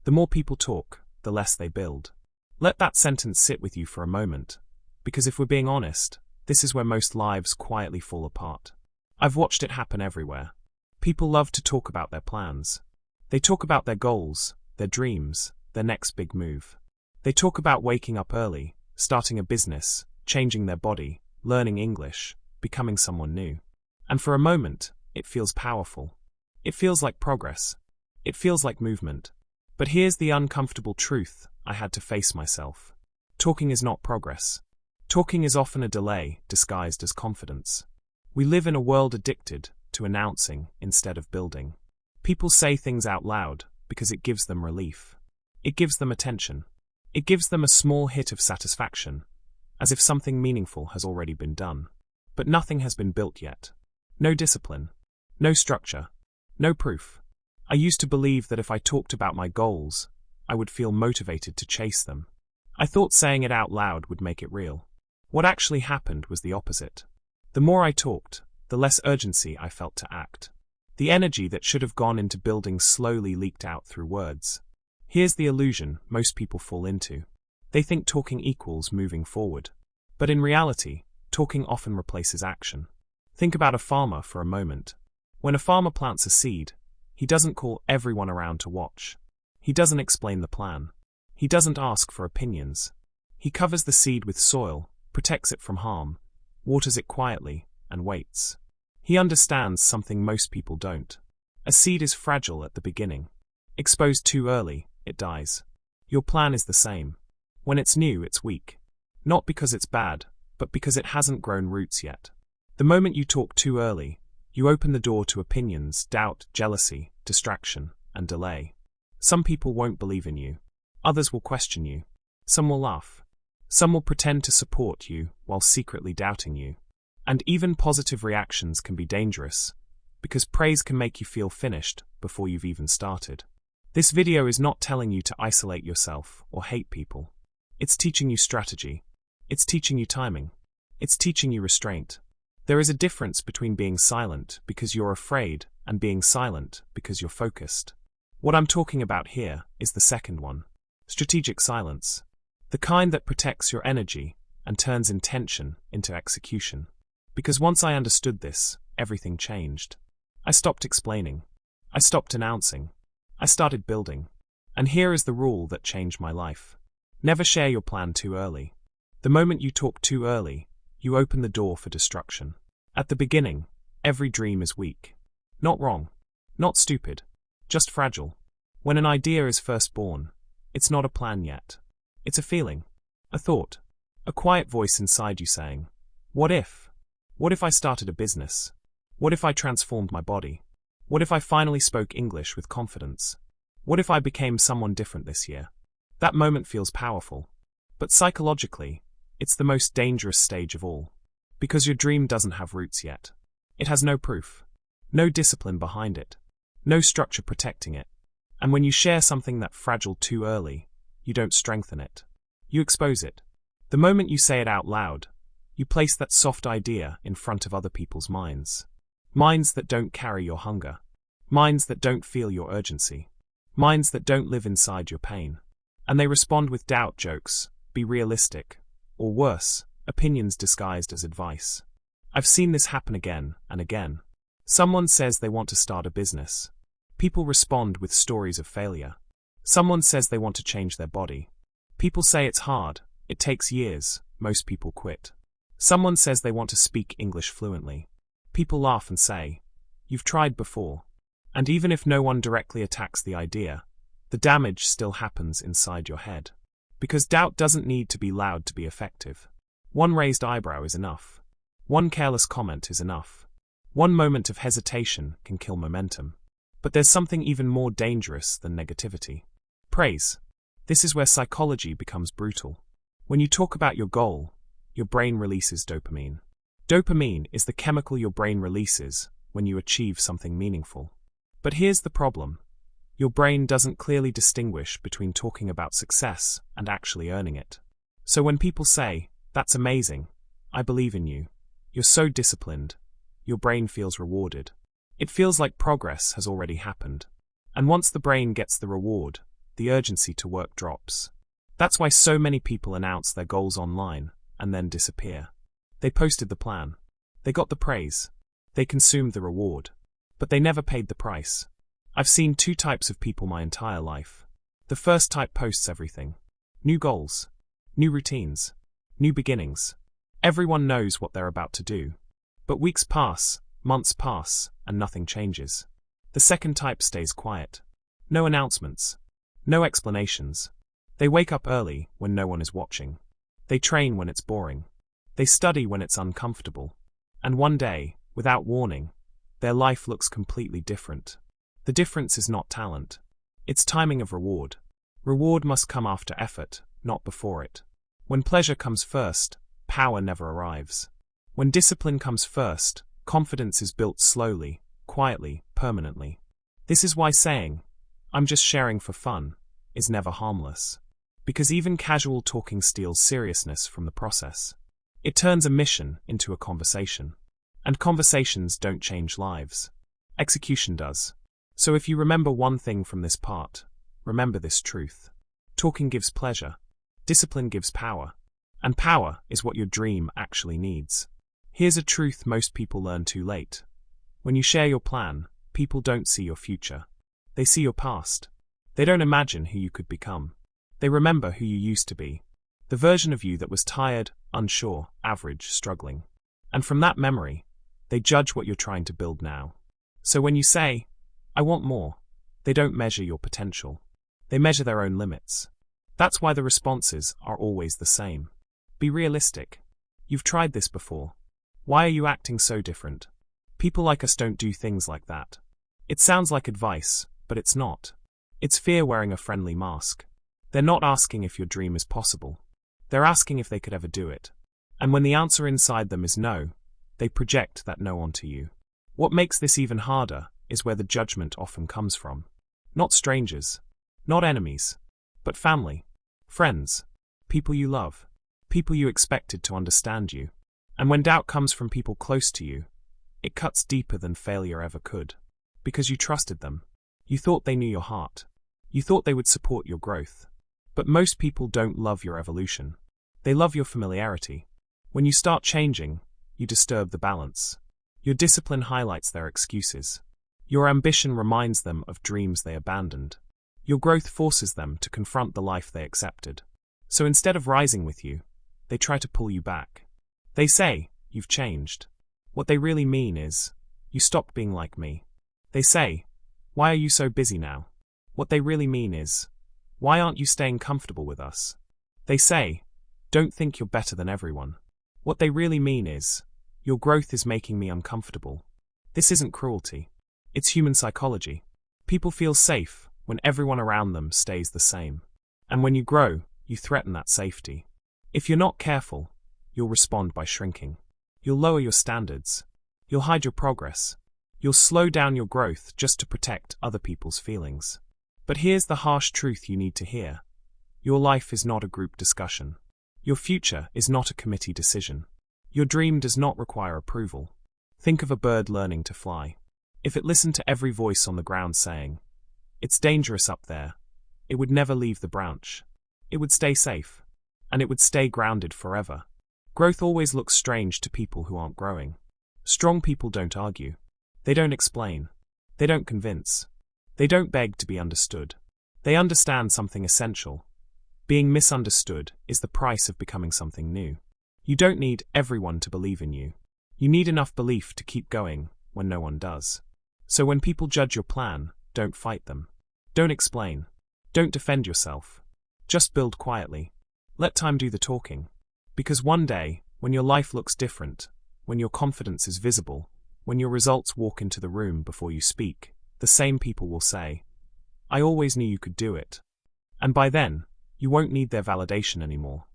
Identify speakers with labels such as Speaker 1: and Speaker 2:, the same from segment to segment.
Speaker 1: The more people talk, the less they build. Let that sentence sit with you for a moment, because if we're being honest, this is where most lives quietly fall apart. I've watched it happen everywhere. People love to talk about their plans. They talk about their goals, their dreams, their next big move. They talk about waking up early, starting a business, changing their body, learning English, becoming someone new. And for a moment, it feels powerful. It feels like progress. It feels like movement. But here's the uncomfortable truth I had to face myself. Talking is not progress. Talking is often a delay disguised as confidence. We live in a world addicted to announcing instead of building. People say things out loud because it gives them relief. It gives them attention. It gives them a small hit of satisfaction, as if something meaningful has already been done. But nothing has been built yet. No discipline. No structure. No proof. I used to believe that if I talked about my goals, I would feel motivated to chase them. I thought saying it out loud would make it real. What actually happened was the opposite. The more I talked, the less urgency I felt to act. The energy that should have gone into building slowly leaked out through words. Here's the illusion most people fall into. They think talking equals moving forward. But in reality, talking often replaces action. Think about a farmer for a moment. When a farmer plants a seed, he doesn't call everyone around to watch. He doesn't explain the plan. He doesn't ask for opinions. He covers the seed with soil, protects it from harm, waters it quietly, and waits. He understands something most people don't. A seed is fragile at the beginning. Exposed too early, it dies. Your plan is the same. When it's new, it's weak. Not because it's bad, but because it hasn't grown roots yet. The moment you talk too early, you open the door to opinions, doubt, jealousy, distraction, and delay. Some people won't believe in you. Others will question you. Some will laugh. Some will pretend to support you while secretly doubting you. And even positive reactions can be dangerous, because praise can make you feel finished before you've even started. This video is not telling you to isolate yourself or hate people. It's teaching you strategy. It's teaching you timing. It's teaching you restraint. There is a difference between being silent because you're afraid and being silent because you're focused. What I'm talking about here is the second one. Strategic silence. The kind that protects your energy and turns intention into execution. Because once I understood this, everything changed. I stopped explaining. I stopped announcing. I started building. And here is the rule that changed my life. Never share your plan too early. The moment you talk too early, you open the door for destruction. At the beginning, every dream is weak. Not wrong. Not stupid. Just fragile. When an idea is first born, it's not a plan yet. It's a feeling. A thought. A quiet voice inside you saying, what if? What if I started a business? What if I transformed my body? What if I finally spoke English with confidence? What if I became someone different this year? That moment feels powerful. But psychologically, it's the most dangerous stage of all. Because your dream doesn't have roots yet. It has no proof. No discipline behind it. No structure protecting it. And when you share something that fragile too early, you don't strengthen it. You expose it. The moment you say it out loud, you place that soft idea in front of other people's minds. Minds that don't carry your hunger. Minds that don't feel your urgency. Minds that don't live inside your pain. And they respond with doubt jokes, be realistic, or worse, opinions disguised as advice. I've seen this happen again and again. Someone says they want to start a business. People respond with stories of failure. Someone says they want to change their body. People say it's hard, it takes years, most people quit. Someone says they want to speak English fluently. People laugh and say, you've tried before. And even if no one directly attacks the idea, the damage still happens inside your head. Because doubt doesn't need to be loud to be effective. One raised eyebrow is enough. One careless comment is enough. One moment of hesitation can kill momentum. But there's something even more dangerous than negativity. Praise. This is where psychology becomes brutal. When you talk about your goal, your brain releases dopamine. Dopamine is the chemical your brain releases when you achieve something meaningful. But here's the problem. Your brain doesn't clearly distinguish between talking about success and actually earning it. So when people say, that's amazing, I believe in you, you're so disciplined, your brain feels rewarded. It feels like progress has already happened. And once the brain gets the reward, the urgency to work drops. That's why so many people announce their goals online and then disappear. They posted the plan. They got the praise. They consumed the reward. But they never paid the price. I've seen two types of people my entire life. The first type posts everything. New goals. New routines. New beginnings. Everyone knows what they're about to do. But weeks pass, months pass, and nothing changes. The second type stays quiet. No announcements. No explanations. They wake up early when no one is watching. They train when it's boring. They study when it's uncomfortable. And one day, without warning, their life looks completely different. The difference is not talent. It's timing of reward. Reward must come after effort, not before it. When pleasure comes first, power never arrives. When discipline comes first, confidence is built slowly, quietly, permanently. This is why saying, "I'm just sharing for fun," is never harmless. Because even casual talking steals seriousness from the process. It turns a mission into a conversation. And conversations don't change lives. Execution does. So if you remember one thing from this part, remember this truth. Talking gives pleasure. Discipline gives power. And power is what your dream actually needs. Here's a truth most people learn too late. When you share your plan, people don't see your future. They see your past. They don't imagine who you could become. They remember who you used to be. The version of you that was tired, unsure, average, struggling. And from that memory, they judge what you're trying to build now. So when you say, "I want more," they don't measure your potential. They measure their own limits. That's why the responses are always the same. Be realistic. You've tried this before. Why are you acting so different? People like us don't do things like that. It sounds like advice, but it's not. It's fear wearing a friendly mask. They're not asking if your dream is possible. They're asking if they could ever do it. And when the answer inside them is no, they project that no onto you. What makes this even harder is where the judgment often comes from. Not strangers, not enemies, but family, friends, people you love, people you expected to understand you. And when doubt comes from people close to you, it cuts deeper than failure ever could. Because you trusted them. You thought they knew your heart. You thought they would support your growth. But most people don't love your evolution. They love your familiarity. When you start changing, you disturb the balance. Your discipline highlights their excuses. Your ambition reminds them of dreams they abandoned. Your growth forces them to confront the life they accepted. So instead of rising with you, they try to pull you back. They say, "You've changed." What they really mean is, "You stopped being like me." They say, "Why are you so busy now?" What they really mean is, "Why aren't you staying comfortable with us?" They say, "Don't think you're better than everyone." What they really mean is, "Your growth is making me uncomfortable." This isn't cruelty. It's human psychology. People feel safe when everyone around them stays the same. And when you grow, you threaten that safety. If you're not careful, you'll respond by shrinking. You'll lower your standards. You'll hide your progress. You'll slow down your growth just to protect other people's feelings. But here's the harsh truth you need to hear. Your life is not a group discussion. Your future is not a committee decision. Your dream does not require approval. Think of a bird learning to fly. If it listened to every voice on the ground saying, "It's dangerous up there," it would never leave the branch. It would stay safe. And it would stay grounded forever. Growth always looks strange to people who aren't growing. Strong people don't argue. They don't explain. They don't convince. They don't beg to be understood. They understand something essential. Being misunderstood is the price of becoming something new. You don't need everyone to believe in you. You need enough belief to keep going when no one does. So when people judge your plan, don't fight them. Don't explain. Don't defend yourself. Just build quietly. Let time do the talking. Because one day, when your life looks different, when your confidence is visible, when your results walk into the room before you speak, the same people will say, "I always knew you could do it." And by then, you won't need their validation anymore.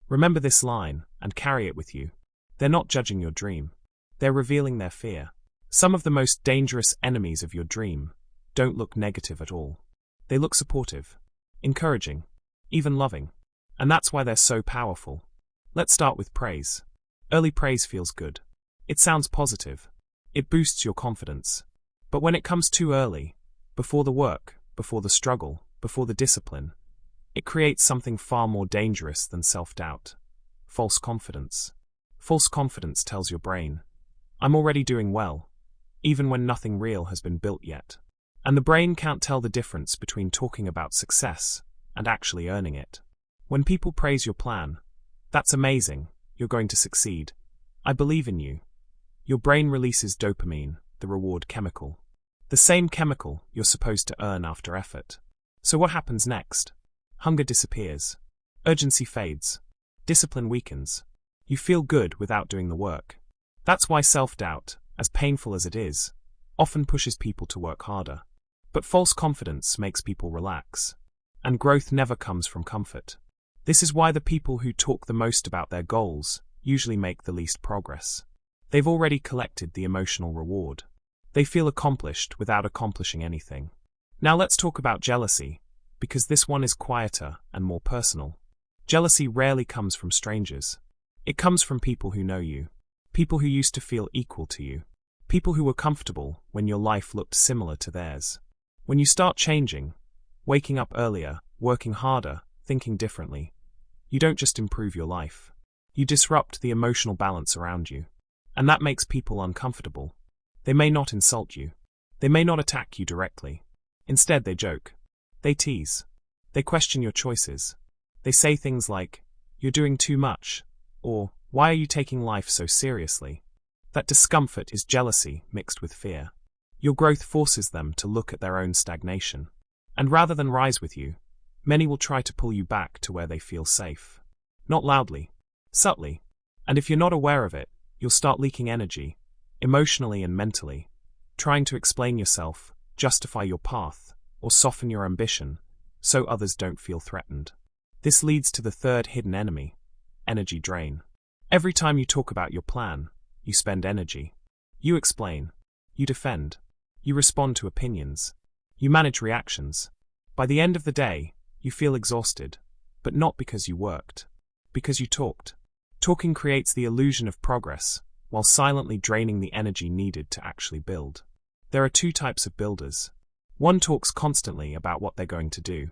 Speaker 1: Remember this line and carry it with you. They're not judging your dream. They're revealing their fear. Some of the most dangerous enemies of your dream don't look negative at all. They look supportive, encouraging, even loving. And that's why they're so powerful. Let's start with praise. Early praise feels good. It sounds positive. It boosts your confidence. But when it comes too early, before the work, before the struggle, before the discipline, it creates something far more dangerous than self-doubt. False confidence. False confidence tells your brain, I'm already doing well, even when nothing real has been built yet. And the brain can't tell the difference between talking about success and actually earning it. When people praise your plan, that's amazing, you're going to succeed, I believe in you. Your brain releases dopamine, the reward chemical. The same chemical you're supposed to earn after effort. So what happens next? Hunger disappears. Urgency fades. Discipline weakens. You feel good without doing the work. That's why self-doubt, as painful as it is, often pushes people to work harder. But false confidence makes people relax. And growth never comes from comfort. This is why the people who talk the most about their goals usually make the least progress. They've already collected the emotional reward. They feel accomplished without accomplishing anything. Now let's talk about jealousy, because this one is quieter and more personal. Jealousy rarely comes from strangers. It comes from people who know you. People who used to feel equal to you. People who were comfortable when your life looked similar to theirs. When you start changing, waking up earlier, working harder, thinking differently, you don't just improve your life. You disrupt the emotional balance around you. And that makes people uncomfortable. They may not insult you. They may not attack you directly. Instead, they joke. They tease. They question your choices. They say things like, you're doing too much, or why are you taking life so seriously? That discomfort is jealousy mixed with fear. Your growth forces them to look at their own stagnation. And rather than rise with you, many will try to pull you back to where they feel safe. Not loudly, subtly. And if you're not aware of it, you'll start leaking energy, emotionally and mentally, trying to explain yourself, justify your path, or soften your ambition, so others don't feel threatened. This leads to the third hidden enemy, energy drain. Every time you talk about your plan, you spend energy. You explain. You defend. You respond to opinions. You manage reactions. By the end of the day, you feel exhausted, but not because you worked. Because you talked. Talking creates the illusion of progress, while silently draining the energy needed to actually build. There are two types of builders. One talks constantly about what they're going to do.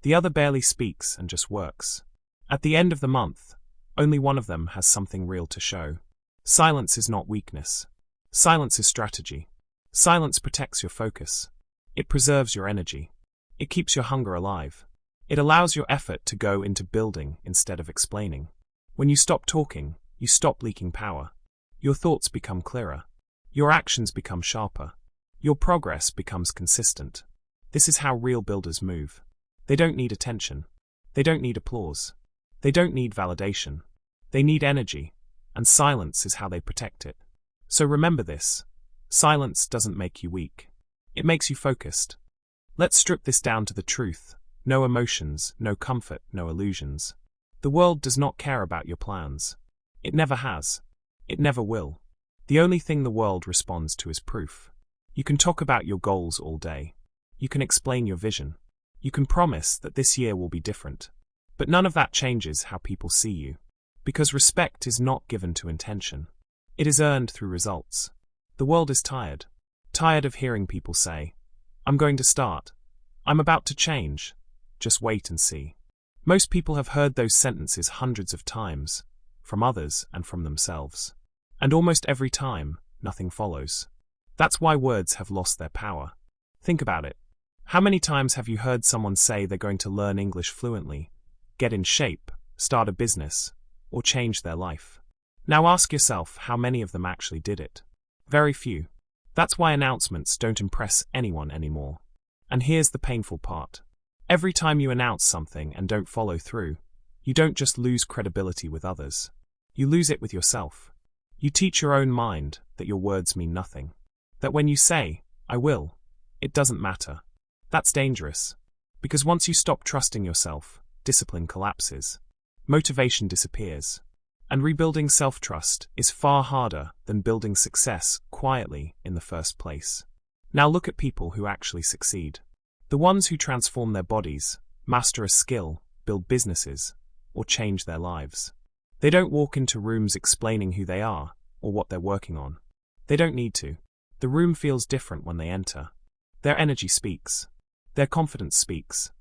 Speaker 1: The other barely speaks and just works. At the end of the month, only one of them has something real to show. Silence is not weakness. Silence is strategy. Silence protects your focus. It preserves your energy. It keeps your hunger alive. It allows your effort to go into building instead of explaining. When you stop talking, you stop leaking power. Your thoughts become clearer. Your actions become sharper. Your progress becomes consistent. This is how real builders move. They don't need attention. They don't need applause. They don't need validation. They need energy, and silence is how they protect it. So remember this. Silence doesn't make you weak. It makes you focused. Let's strip this down to the truth. No emotions, no comfort, no illusions. The world does not care about your plans. It never has. It never will. The only thing the world responds to is proof. You can talk about your goals all day. You can explain your vision. You can promise that this year will be different. But none of that changes how people see you. Because respect is not given to intention. It is earned through results. The world is tired. Tired of hearing people say, I'm going to start. I'm about to change. Just wait and see. Most people have heard those sentences hundreds of times, from others and from themselves. And almost every time, nothing follows. That's why words have lost their power. Think about it. How many times have you heard someone say they're going to learn English fluently, get in shape, start a business, or change their life? Now ask yourself how many of them actually did it. Very few. That's why announcements don't impress anyone anymore. And here's the painful part. Every time you announce something and don't follow through, you don't just lose credibility with others. You lose it with yourself. You teach your own mind that your words mean nothing. That when you say, I will, it doesn't matter. That's dangerous. Because once you stop trusting yourself, discipline collapses. Motivation disappears. And rebuilding self-trust is far harder than building success quietly in the first place. Now look at people who actually succeed. The ones who transform their bodies, master a skill, build businesses, or change their lives. They don't walk into rooms explaining who they are, or what they're working on. They don't need to. The room feels different when they enter. Their energy speaks. Their confidence speaks.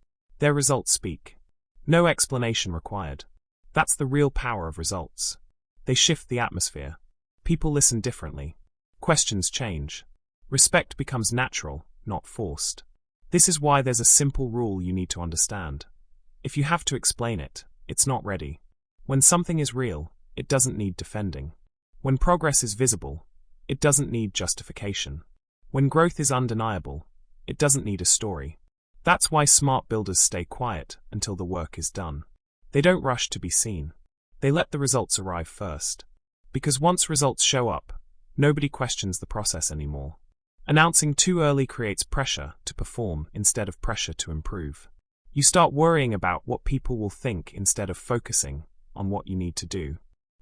Speaker 1: Their results speak. No explanation required. That's the real power of results. They shift the atmosphere. People listen differently. Questions change. Respect becomes natural, not forced. This is why there's a simple rule you need to understand. If you have to explain it, it's not ready. When something is real, it doesn't need defending. When progress is visible, it doesn't need justification. When growth is undeniable, it doesn't need a story. That's why smart builders stay quiet until the work is done. They don't rush to be seen. They let the results arrive first. Because once results show up, nobody questions the process anymore. Announcing too early creates pressure to perform instead of pressure to improve. You start worrying about what people will think instead of focusing on what you need to do.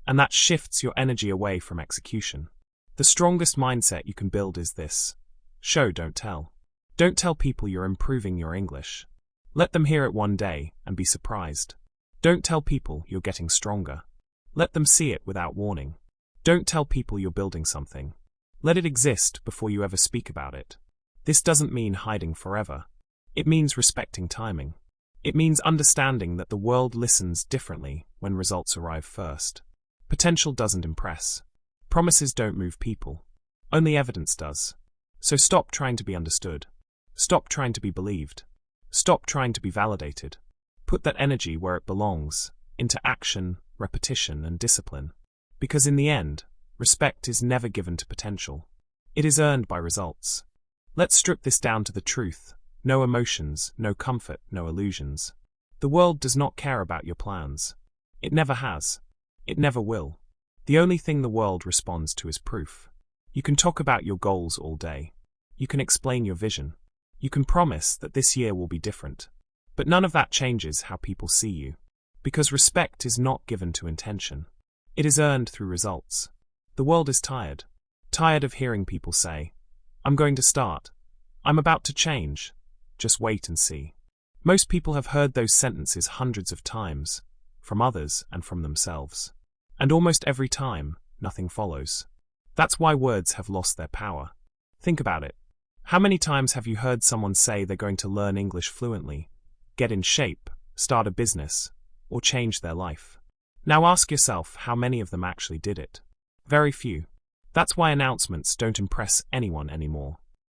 Speaker 1: And that shifts your energy away from execution. The strongest mindset you can build is this: show, don't tell. Don't tell people you're improving your English. Let them hear it one day and be surprised. Don't tell people you're getting stronger. Let them see it without warning. Don't tell people you're building something. Let it exist before you ever speak about it. This doesn't mean hiding forever. It means respecting timing. It means understanding that the world listens differently when results arrive first. Potential doesn't impress. Promises don't move people. Only evidence does. So stop trying to be understood. Stop trying to be believed. Stop trying to be validated. Put that energy where it belongs, into action, repetition, and discipline. Because in the end, respect is never given to potential. It is earned by results. Let's strip this down to the truth. No emotions, no comfort, no illusions. The world does not care about your plans. It never has. It never will. The only thing the world responds to is proof. You can talk about your goals all day. You can explain your vision. You can promise that this year will be different. But none of that changes how people see you. Because respect is not given to intention. It is earned through results. The world is tired. Tired of hearing people say, "I'm going to start. I'm about to change. Just wait and see." Most people have heard those sentences hundreds of times, from others and from themselves. And almost every time, nothing follows. That's why words have lost their power. Think about it. How many times have you heard someone say they're going to learn English fluently, get in shape, start a business, or change their life? Now ask yourself how many of them actually did it. Very few. That's why announcements don't impress anyone anymore.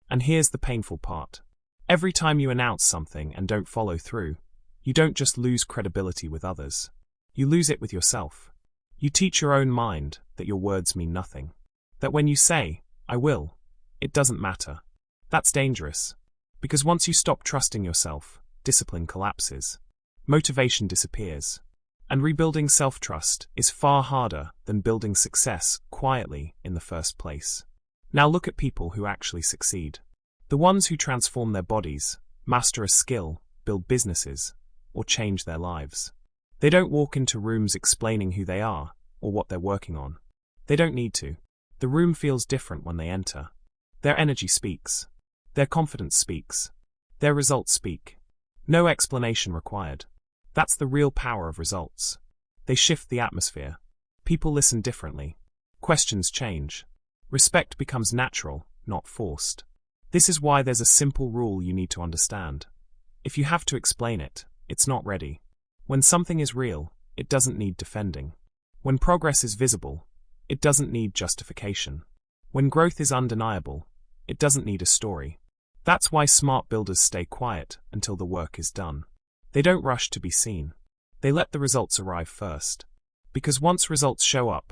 Speaker 1: And here's the painful part. Every time you announce something and don't follow through, you don't just lose credibility with others. You lose it with yourself. You teach your own mind that your words mean nothing. That when you say, "I will," it doesn't matter. That's dangerous. Because once you stop trusting yourself, discipline collapses. Motivation disappears. And rebuilding self-trust is far harder than building success quietly in the first place. Now look at people who actually succeed. The ones who transform their bodies, master a skill, build businesses, or change their lives. They don't walk into rooms explaining who they are or what they're working on. They don't need to. The room feels different when they enter. Their energy speaks. Their confidence speaks. Their results speak. No explanation required. That's the real power of results. They shift the atmosphere. People listen differently. Questions change. Respect becomes natural, not forced. This is why there's a simple rule you need to understand. If you have to explain it, it's not ready. When something is real, it doesn't need defending. When progress is visible, it doesn't need justification. When growth is undeniable, it doesn't need a story. That's why smart builders stay quiet until the work is done. They don't rush to be seen. They let the results arrive first. Because once results show up,